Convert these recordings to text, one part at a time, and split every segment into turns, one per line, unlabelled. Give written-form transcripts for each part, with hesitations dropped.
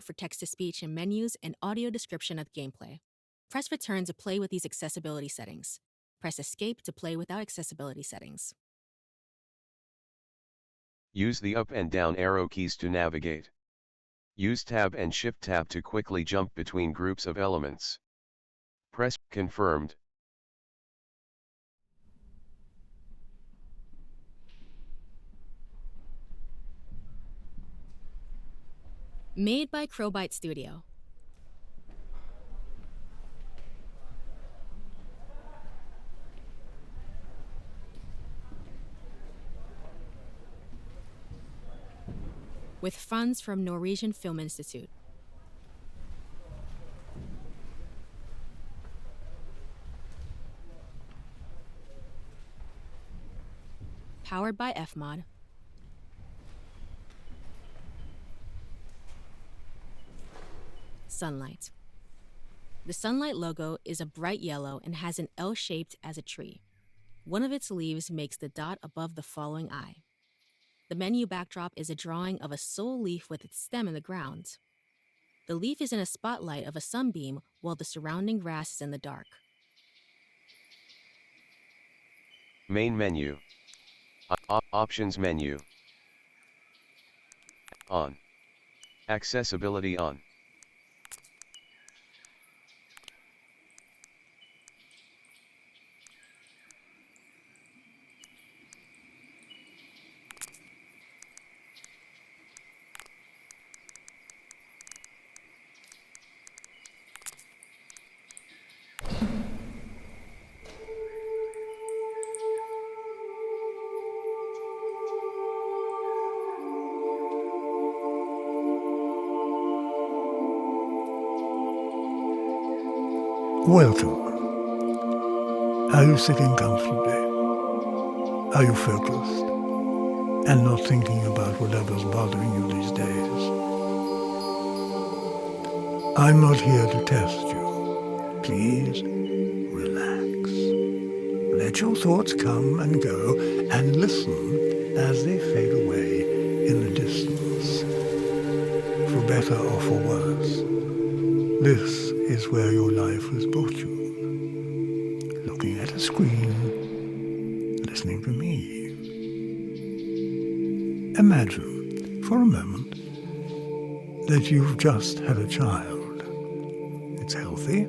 support for text-to-speech in menus and audio description of gameplay. Press Return to play with these accessibility settings. Press Escape to play without accessibility settings.
Use the up and down arrow keys to navigate. Use Tab and Shift Tab to quickly jump between groups of elements. Press Confirmed.
Made by Crowbite Studio. With funds from Norwegian Film Institute. Powered by Fmod. Sunlight. The Sunlight logo is a bright yellow and has an L shaped as a tree. One of its leaves makes the dot above the following eye. The menu backdrop is a drawing of a sole leaf with its stem in the ground. The leaf is in a spotlight of a sunbeam while the surrounding grass is in the dark.
Main menu. Options menu. On. Accessibility on.
Welcome. Are you sitting comfortably? Are you focused and not thinking about whatever's bothering you these days? I'm not here to test you. Please relax. Let your thoughts come and go and listen as they fade away in the distance. For better or for worse, this is where your life has brought you. Looking at a screen, listening to me. Imagine, for a moment, that you've just had a child. It's healthy,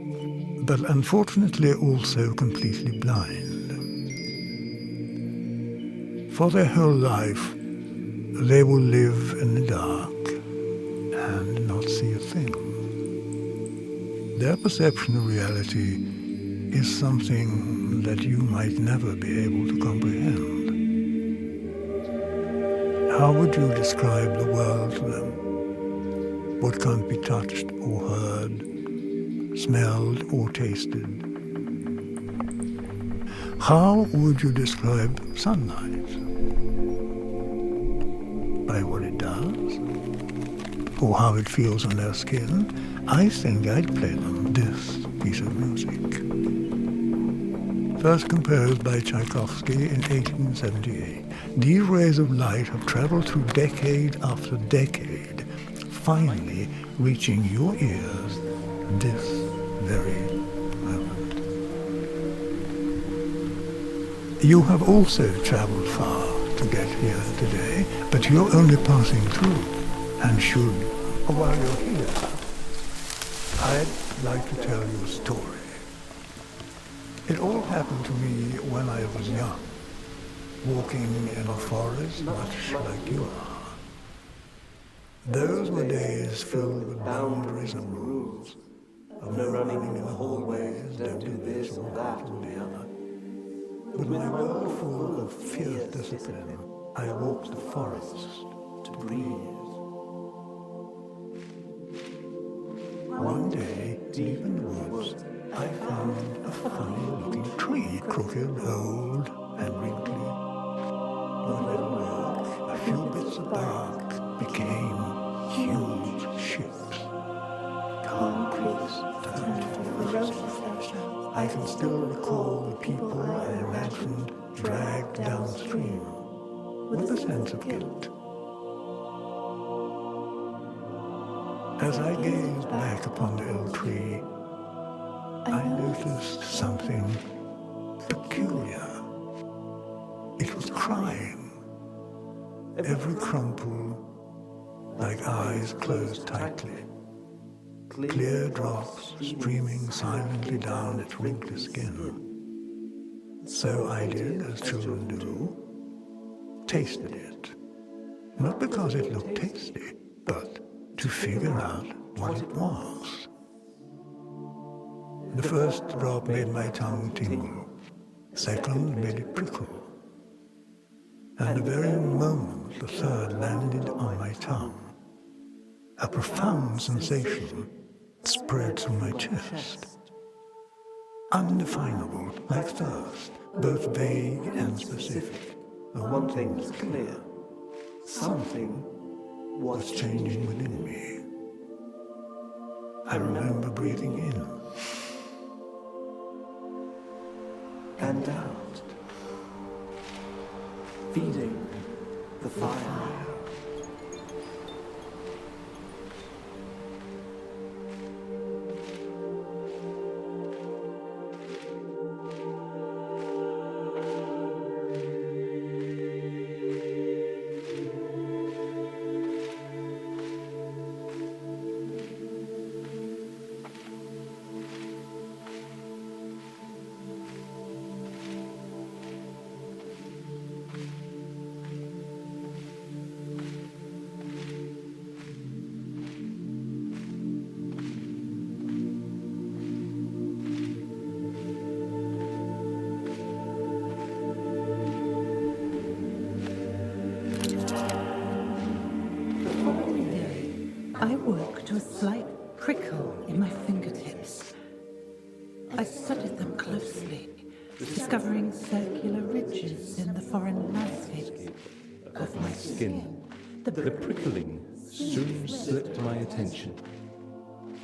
but unfortunately also completely blind. For their whole life, they will live in the dark and not see a thing. Their perception of reality is something that you might never be able to comprehend. How would you describe the world to them? What can't be touched or heard, smelled or tasted? How would you describe sunlight? By what it does? Or how it feels on their skin? I think I'd play them this piece of music. First composed by Tchaikovsky in 1878, these rays of light have traveled through decade after decade, finally reaching your ears this very moment. You have also traveled far to get here today, but you're only passing through, and should, while you're here, I'd like to tell you a story. It all happened to me when I was young, walking in a forest much like you are. Those were days filled with boundaries and rules, of no running in the hallways, don't do this or that or the other. With my world full of fierce discipline, I walked the forest to breathe. One day, deep in the woods, I found a funny-looking tree, crooked, old, and wrinkly. One little work, a few bits of bark, became huge ships. Calm creeks turned to roses. I can still recall the people I imagined dragged downstream with a sense of guilt. As I gazed back upon the old tree, I noticed something peculiar. It was crying, every crumple like eyes closed tightly, clear drops streaming silently down its wrinkly skin. So I did, as children do, tasted it. Not because it looked tasty, but to figure out what it was. The first drop made my tongue tingle, second made it prickle, and the very moment the third landed on my tongue, a profound sensation spread through my chest. Undefinable, like thirst, both vague and specific. But one thing was clear. Something was changing within me. I remember breathing in and out, feeding the fire.
I woke to a slight prickle in my fingertips. I studied them closely, discovering circular ridges in the foreign landscape
Of my skin. The prickling soon slipped my attention.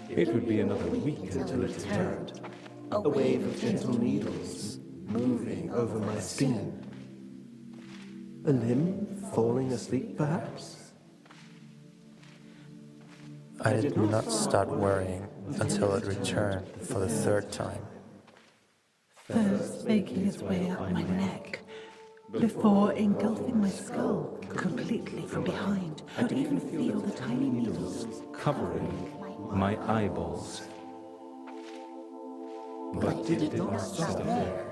It would be another week until it returned.
A wave of gentle needles moving over my skin. A limb falling asleep, perhaps?
I did not start worrying until it returned for the third time.
first making its way up my neck, before engulfing my skull completely from behind. I could even feel the tiny needles
covering my eyeballs. But it did not stop there.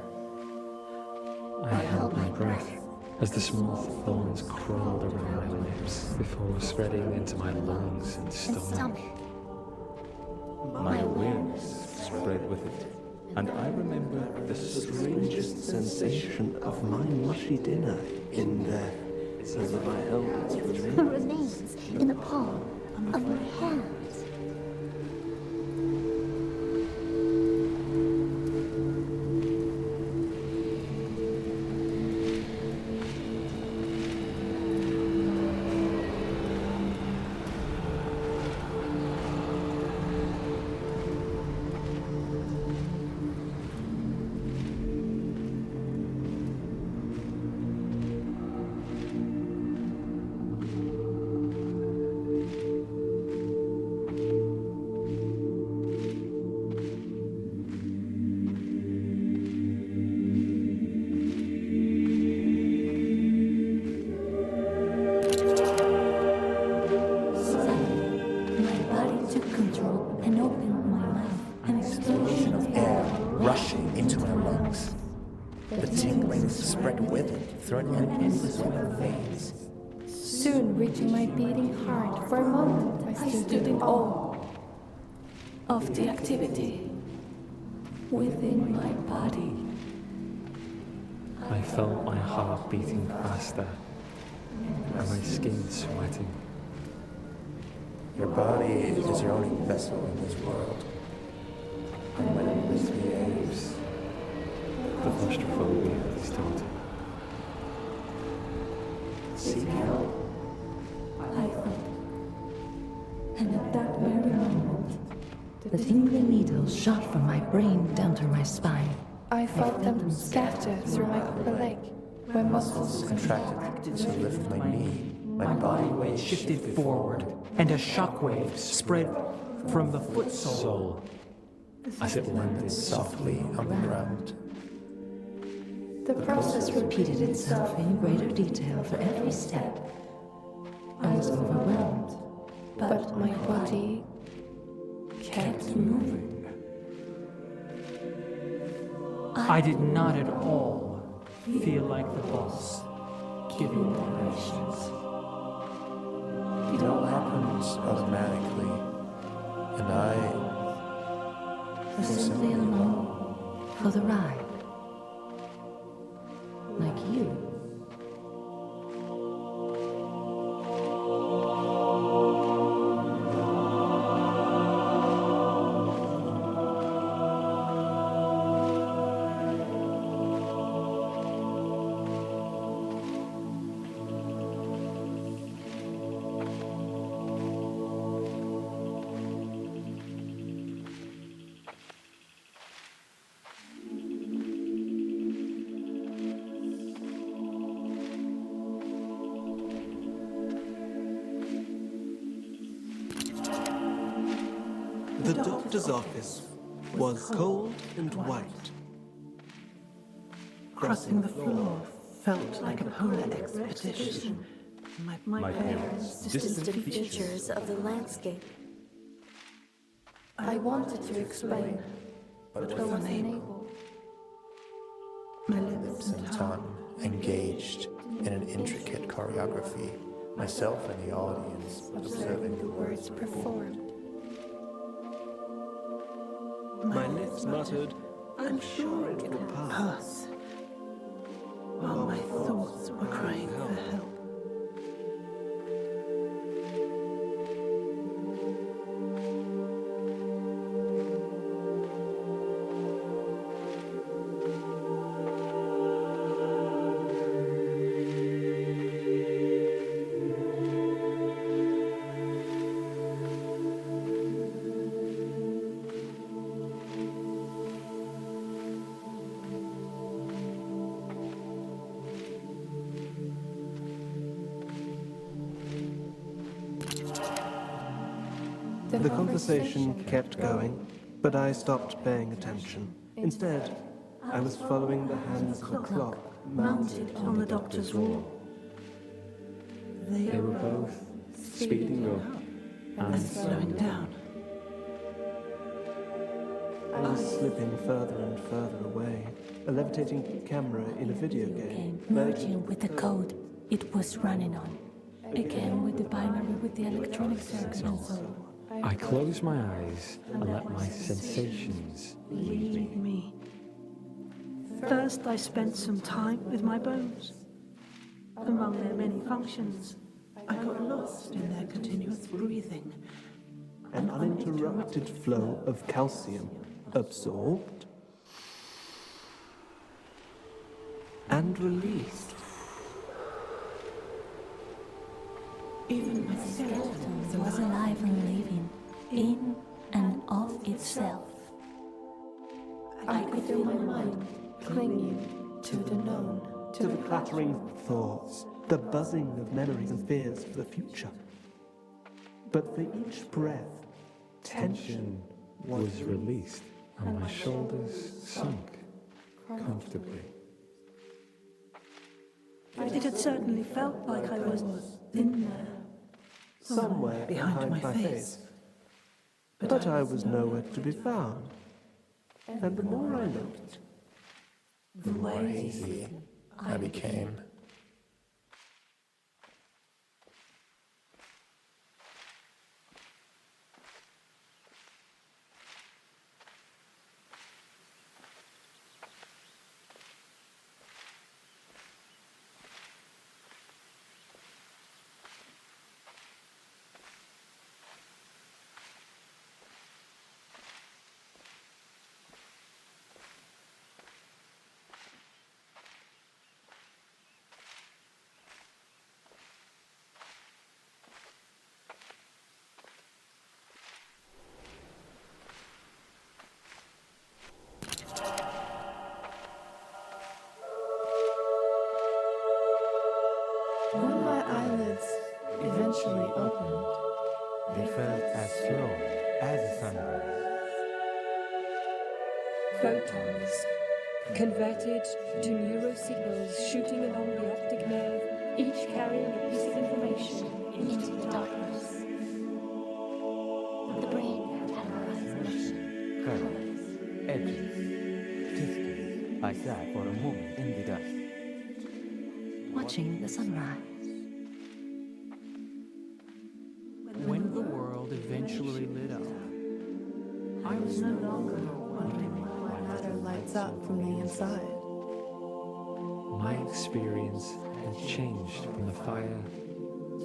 I held my breath as the small thorns crawled around my lips before spreading into my lungs and stomach.
My awareness spread with it, and I remember the strangest sensation of my mushy dinner in there, as if I held its
The
remains.
remains in the palm of my hands.
Rushing into my lungs. The tingling spread with it through an endless web of veins.
Soon reaching my beating heart, for a moment I stood in awe of the activity within my body.
I felt my heart beating faster and my skin sweating.
Your body is your only vessel in this world. And when it misbehaves,
The claustrophobia started.
Seek help, I thought. And at that very moment,
The tingling needles shot from my brain down through my spine.
I felt them scatter through my upper leg, where muscles
contracted to lift my knee.
My body weight shifted forward, and a shockwave spread from the foot sole as it landed softly on the ground.
The process repeated itself in greater detail for every step. I was overwhelmed, but my body kept moving.
I did not at all feel like the boss giving directions.
It all happens automatically, and I
Was simply along for the ride. Like you.
The doctor's office was cold and white.
Crossing the floor felt like a polar expedition. My parents'
Distant features of the landscape. I wanted to explain, but was unable.
My lips and tongue.
Engaged in an intricate choreography, myself and the audience
Observing the words performed.
My lips muttered,
I'm sure it will pass. While my thoughts were crying for help.
The conversation kept going, but I stopped paying attention. Instead, I was following the hands of the clock mounted
On the doctor's wall.
They were both speeding up
And slowing down.
I was slipping further and further away, a levitating camera in a video game.
Merging with the code it was running on. Again with the binary with the electronic circuits.
I closed my eyes and let my sensations
Lead me. First, I spent some time with my bones. Among their many functions, I got lost in their continuous breathing.
An uninterrupted flow of calcium absorbed and released.
Even my
Skeleton was alive and living, in and of itself.
I could feel my mind clinging to the known.
To the clattering thoughts, the buzzing of memories and fears for the future. But for each breath, tension
was released and my shoulders sunk comfortably.
It had certainly felt like I was in there.
somewhere behind my face. But I was nowhere to be found. And the more I looked,
The more
crazy I became.
Photons, converted to neurosignals shooting along the optic nerve, each carrying a piece of information into the darkness.
The brain categorized motion,
Curves, edges, twisting. I sat for a moment in the dust,
watching the sunrise.
when the world eventually lit up, I was no longer wondering
Why matter lights up from the inside.
My experience had changed from the fire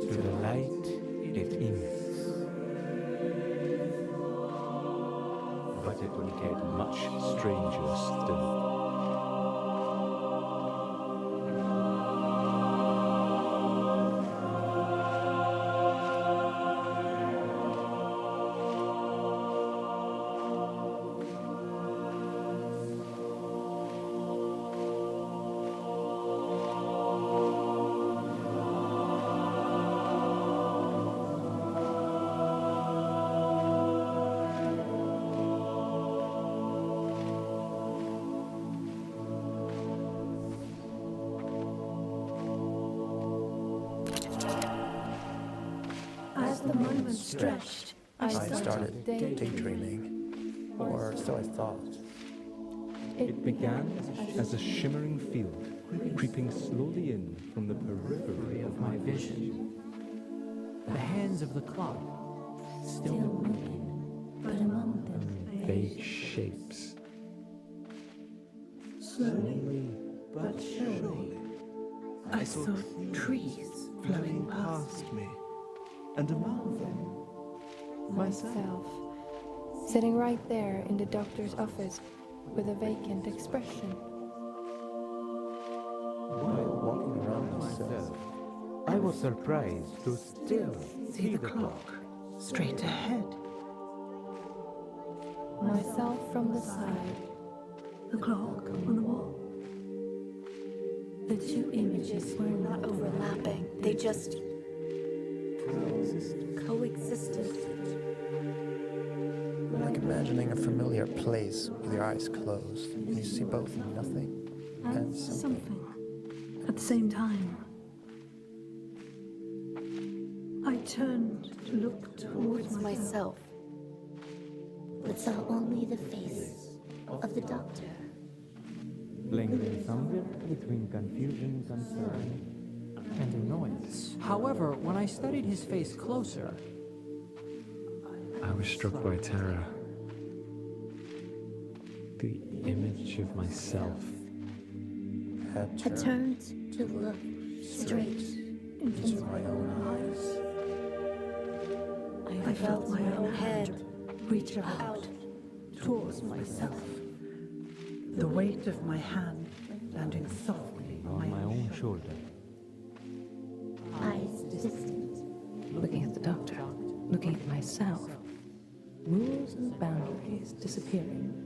to the light it emits.
But it will get much stranger still.
As the moment stretched, I
started daydreaming, or so I thought.
It began as a shimmering field, creeping slowly in from the periphery of my vision.
the hands of the clock still moving,
but among them
Vague shapes.
Slowly but surely,
I saw trees flowing past me,
and among them,
myself, sitting right there in the doctor's office with a vacant expression.
While walking around myself,
I was surprised to still
see the clock straight ahead.
Myself from the side,
the clock on the wall. The two images were not overlapping, they just coexisted.
like imagining a familiar place with your eyes closed, and you see both nothing and something.
At the same time. I turned to look towards myself, but saw only the face of the doctor.
lingering somewhere between confusion, concern, and annoyance. However, when I studied his face closer,
I was struck by terror. The image of myself.
Had
I turned to look straight into
my own eyes.
I felt my own head reach out towards myself.
The weight of my hand landing softly on
my own shoulder.
Eyes distant. Looking at the doctor, looking at myself. Rules and boundaries disappearing.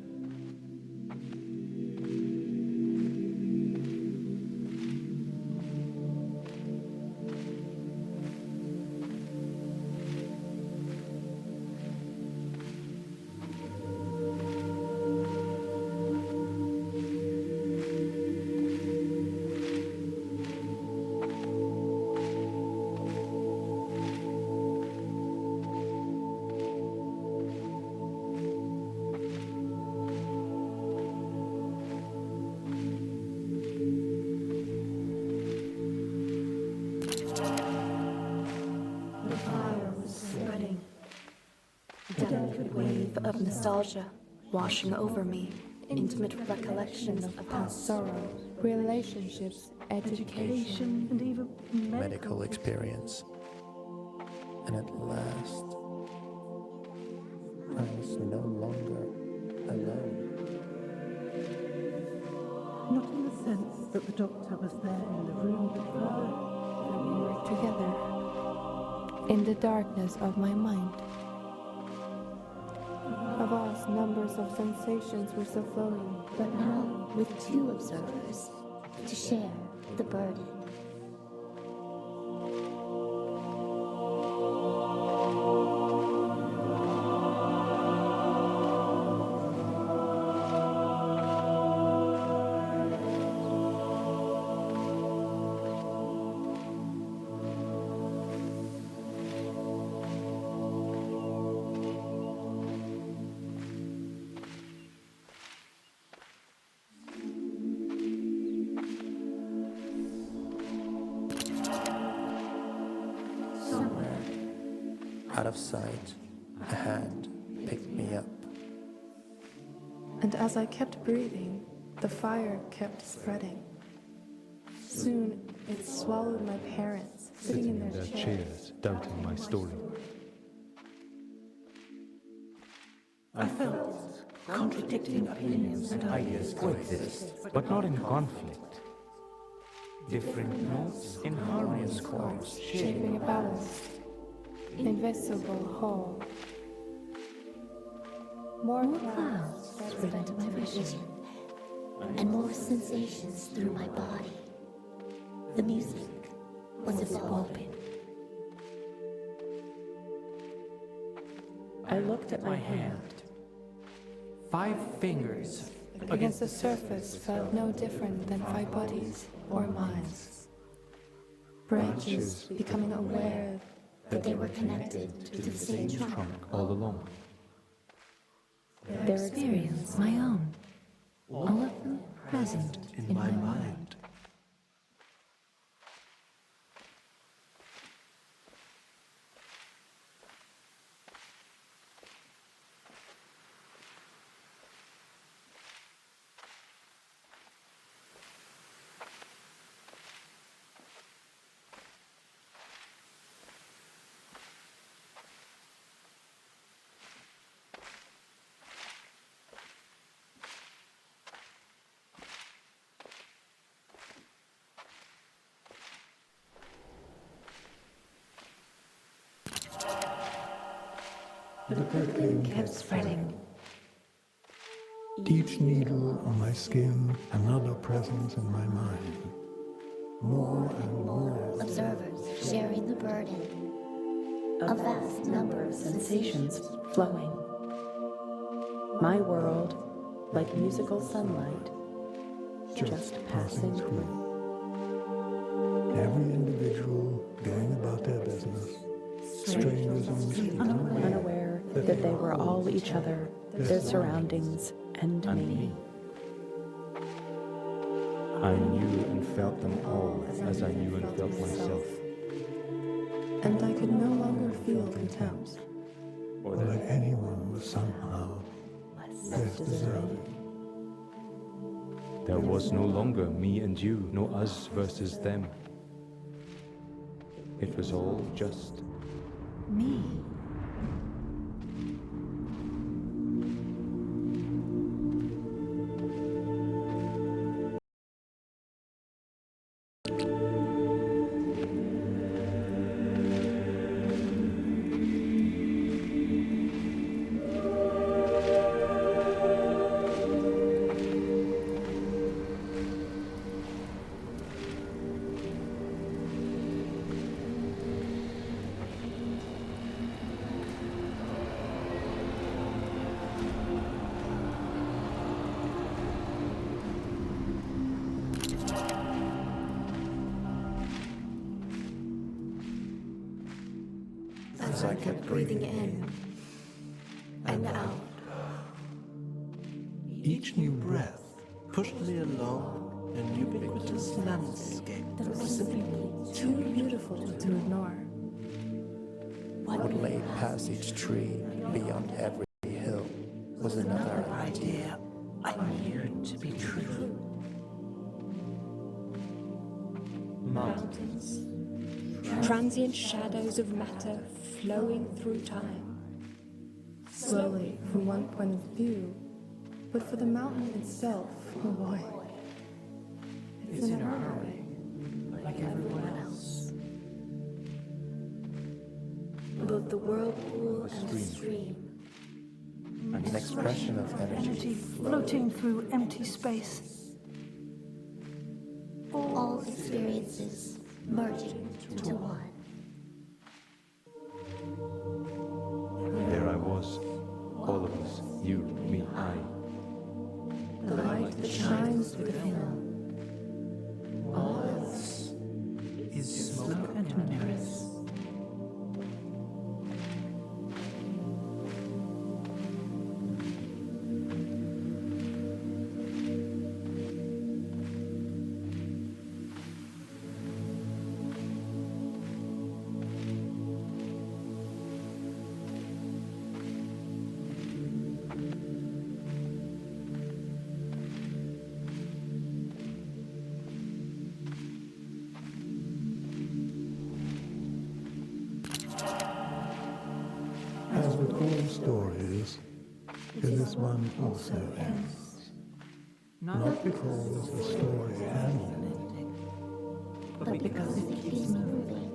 Of nostalgia washing over me, intimate recollections of past
sorrow, relationships, education,
and even
medical experience. And at last, I was no longer alone.
Not in the sense that the doctor was there in the room before.
We were together in the darkness of my mind. A vast numbers of sensations were still flowing,
but now with two observers to share the burden.
Out of sight, a hand picked me up.
And as I kept breathing, the fire kept spreading. Soon, it swallowed my parents, sitting in their chairs,
doubting my story.
I felt contradicting opinions and ideas coexist,
But not in conflict. Different notes in harmonious chords.
shaping a balance, invisible whole.
More clouds spread into my vision, and more sensations through my body. The music was as open.
I looked at my hand.
5 fingers
Against the surface felt no different than 5 bodies or minds. Branches becoming aware
That they were connected to the same trunk.
All along.
their experience
My own. All of them present
In my mind.
The perfume
kept spreading.
Each needle on my skin, another presence in my mind. More and more.
Observers sharing the burden. A vast number of
Sensations flowing. My world, like musical sunlight, just passing through.
Every individual going about their business. Strangers on the street.
Unaware that they were all each other, their surroundings, and me.
I knew and felt them all as I knew and felt myself.
And I could no longer feel contempt.
Or that anyone was somehow less deserving.
There was no longer me and you, no us versus them. It was all just
Me.
As I kept breathing in and out.
Each new breath pushed me along an ubiquitous landscape
That was simply
Too beautiful to ignore.
What lay past each tree, beyond every hill, was another idea
I knew to be true.
Mountains. Transient shadows of matter flowing through time.
Slowly, from one point of view, but for the mountain itself, oh boy. It's in a hurry,
like everyone else.
both the whirlpool and the stream.
an expression of energy
floating through empty space.
All experiences merging into one.
There I was, all of us, you, me, I.
The light that shines through the film.
All else is smoke and mirrors.
till this one also ends. Not because the story ends,
but because it keeps moving,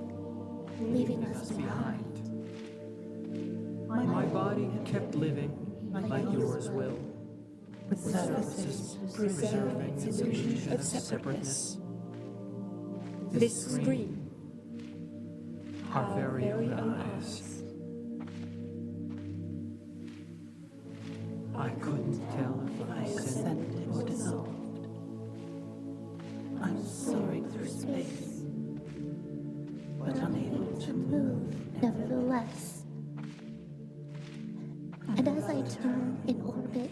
leaving us behind.
My body kept living like yours will,
with surfaces
preserving its illusion of separateness.
This screen,
Our very own eyes. I couldn't tell if I
ascended or dissolved. I'm soaring through space, but unable to move.
Nevertheless. And as I turn in orbit,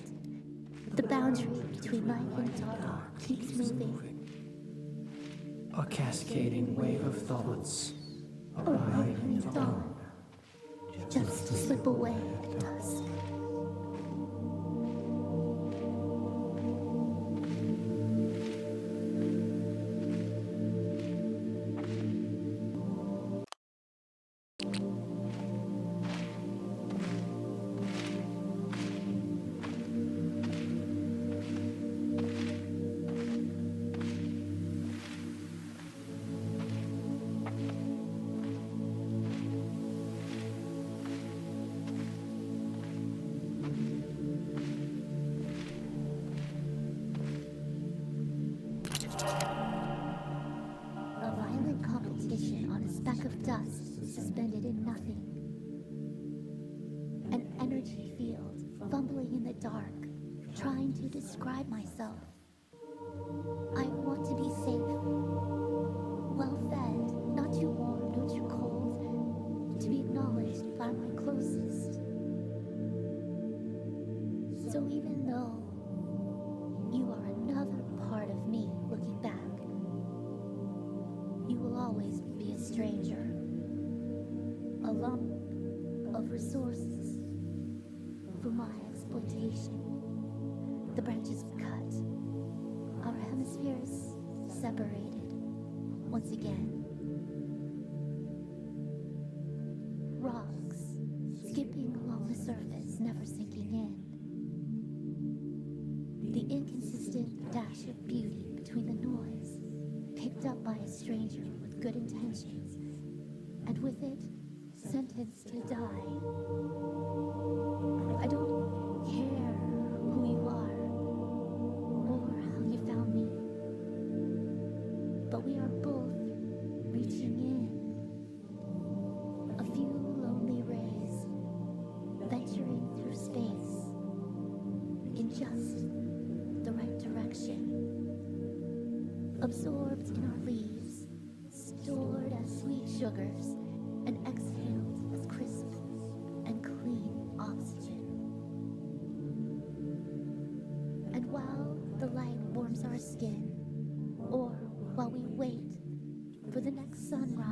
the boundary between light and dark keeps moving.
a cascading wave of thoughts.
Arriving at dawn, just to slip away at dusk. A violent competition on a speck of dust suspended in nothing. An energy field fumbling in the dark, trying to describe myself. I want to be safe, well fed, not too warm, not too cold, to be acknowledged by my closest. So even though you are another part of me looking back, you will always be a stranger, a lump of resources for my exploitation. The branches cut, our hemispheres separated once again. Rocks skipping along the surface, never sinking in. The inconsistent dash of beauty between the noise, picked up by a stranger with good intentions, and with it, sentenced to die. I don't care who you are, or how you found me, but we are both reaching in. A few lonely rays, venturing through space, in just the right direction. Absorbed in our leaves, stored as sweet sugars, and exhaled as crisp and clean oxygen. And while the light warms our skin, or while we wait for the next sunrise,